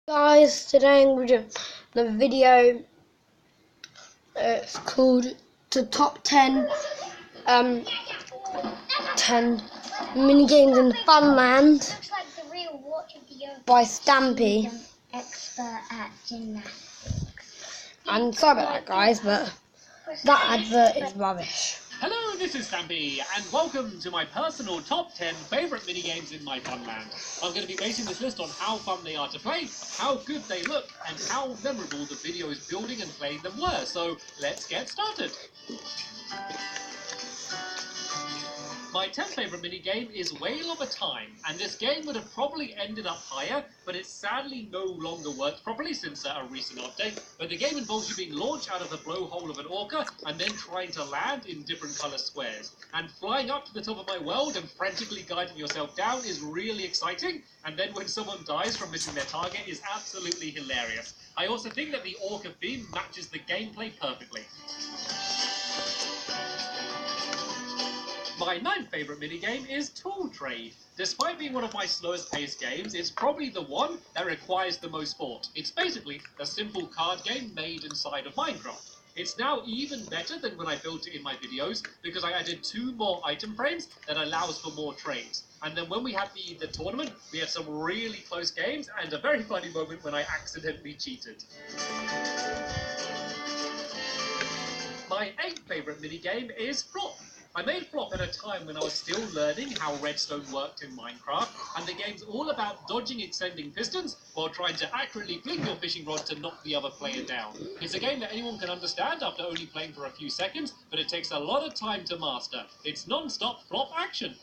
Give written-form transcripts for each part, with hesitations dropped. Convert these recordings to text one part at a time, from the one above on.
Guys, today I'm doing the video. It's called the top 10 mini games in Funland by Stampy. Expert at gymnastics. And sorry about that, guys, but that advert is rubbish. Hello, this is Stampy, and welcome to my personal top 10 favourite minigames in my Funland. I'm going to be basing this list on how fun they are to play, how good they look, and how memorable the videos building and playing them were. So let's get started. My 10th favourite minigame is Whale of a Time, and this game would have probably ended up higher, but it sadly no longer works properly since a recent update. But the game involves you being launched out of the blowhole of an orca and then trying to land in different colour squares. And flying up to the top of my world and frantically guiding yourself down is really exciting, and then when someone dies from missing their target is absolutely hilarious. I also think that the orca theme matches the gameplay perfectly. My 9th favourite minigame is Tool Trade. Despite being one of my slowest paced games, it's probably the one that requires the most thought. It's basically a simple card game made inside of Minecraft. It's now even better than when I built it in my videos because I added 2 more item frames that allows for more trades. And then when we had the tournament, we had some really close games and a very funny moment when I accidentally cheated. My 8th favourite minigame is Flop. I made Flop at a time when I was still learning how redstone worked in Minecraft, and the game's all about dodging extending pistons while trying to accurately flick your fishing rod to knock the other player down. It's a game that anyone can understand after only playing for a few seconds, but it takes a lot of time to master. It's non-stop Flop action.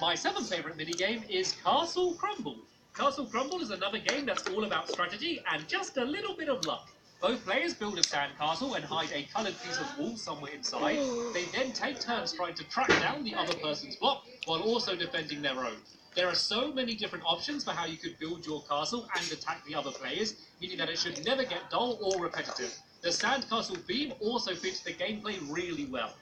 My 7th favourite minigame is Castle Crumble. Castle Crumble is another game that's all about strategy and just a little bit of luck. Both players build a sandcastle and hide a coloured piece of wall somewhere inside. They then take turns trying to track down the other person's block while also defending their own. There are so many different options for how you could build your castle and attack the other players, meaning that it should never get dull or repetitive. The sandcastle theme also fits the gameplay really well.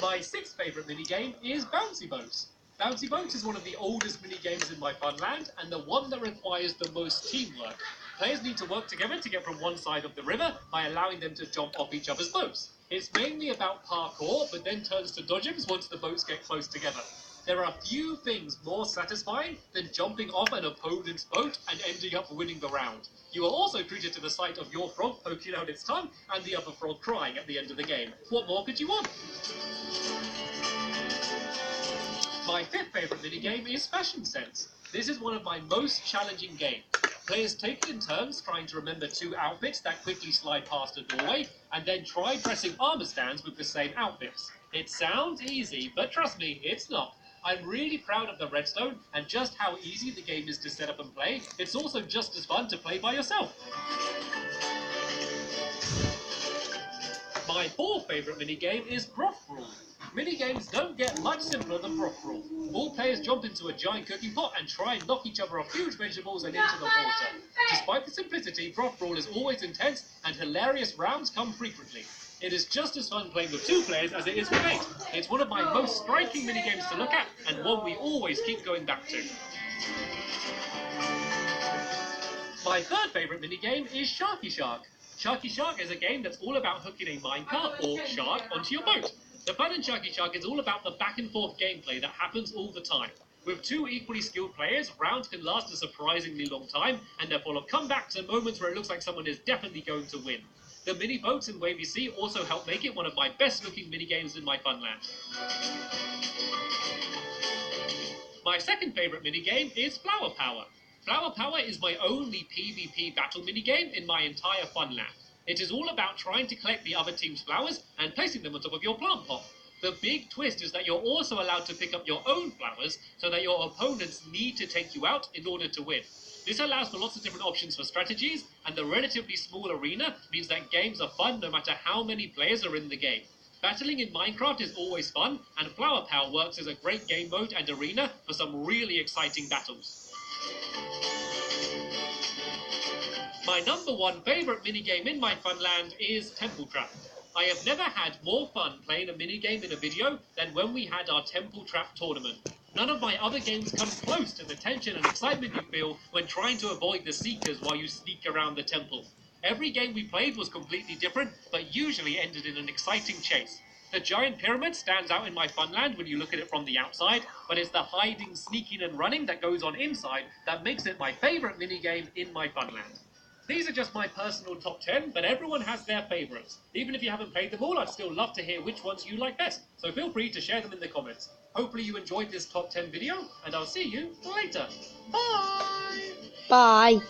My 6th favourite minigame is Bouncy Boats. Bouncy Boats is one of the oldest minigames in my Funland, and the one that requires the most teamwork. Players need to work together to get from one side of the river by allowing them to jump off each other's boats. It's mainly about parkour, but then turns to dodgems once the boats get close together. There are few things more satisfying than jumping off an opponent's boat and ending up winning the round. You are also treated to the sight of your frog poking out its tongue and the other frog crying at the end of the game. What more could you want? My 5th favourite minigame is Fashion Sense. This is one of my most challenging games. Players take it in turns trying to remember 2 outfits that quickly slide past a doorway, and then try dressing armour stands with the same outfits. It sounds easy, but trust me, it's not. I'm really proud of the redstone and just how easy the game is to set up and play. It's also just as fun to play by yourself. My 4th favourite minigame is Broth Brawl. Minigames don't get much simpler than Broth Brawl. All players jump into a giant cooking pot and try and knock each other off huge vegetables and into the water. Despite the simplicity, Broth Brawl is always intense and hilarious rounds come frequently. It is just as fun playing with 2 players as it is with 8. It's one of my most striking minigames to look at and one we always keep going back to. My 3rd favourite minigame is Sharky Shark. Sharky Shark is a game that's all about hooking a minecart or shark onto your boat. The fun in Sharky Shark is all about the back and forth gameplay that happens all the time. With 2 equally skilled players, rounds can last a surprisingly long time, and they're full of comebacks and moments where it looks like someone is definitely going to win. The mini boats in Wavy Sea also help make it one of my best looking minigames in my Funland. My 2nd favourite minigame is Flower Power. Flower Power is my only PvP battle minigame in my entire Funland. It is all about trying to collect the other team's flowers and placing them on top of your plant pot. The big twist is that you're also allowed to pick up your own flowers so that your opponents need to take you out in order to win. This allows for lots of different options for strategies, and the relatively small arena means that games are fun no matter how many players are in the game. Battling in Minecraft is always fun, and Flower Power works as a great game mode and arena for some really exciting battles. My number 1 favourite minigame in my Funland is Temple Trap. I have never had more fun playing a minigame in a video than when we had our Temple Trap tournament. None of my other games come close to the tension and excitement you feel when trying to avoid the Seekers while you sneak around the temple. Every game we played was completely different, but usually ended in an exciting chase. The giant pyramid stands out in my Funland when you look at it from the outside, but it's the hiding, sneaking, and running that goes on inside that makes it my favorite minigame in my Funland. These are just my personal top 10, but everyone has their favorites. Even if you haven't played them all, I'd still love to hear which ones you like best, so feel free to share them in the comments. Hopefully you enjoyed this top 10 video, and I'll see you later. Bye! Bye.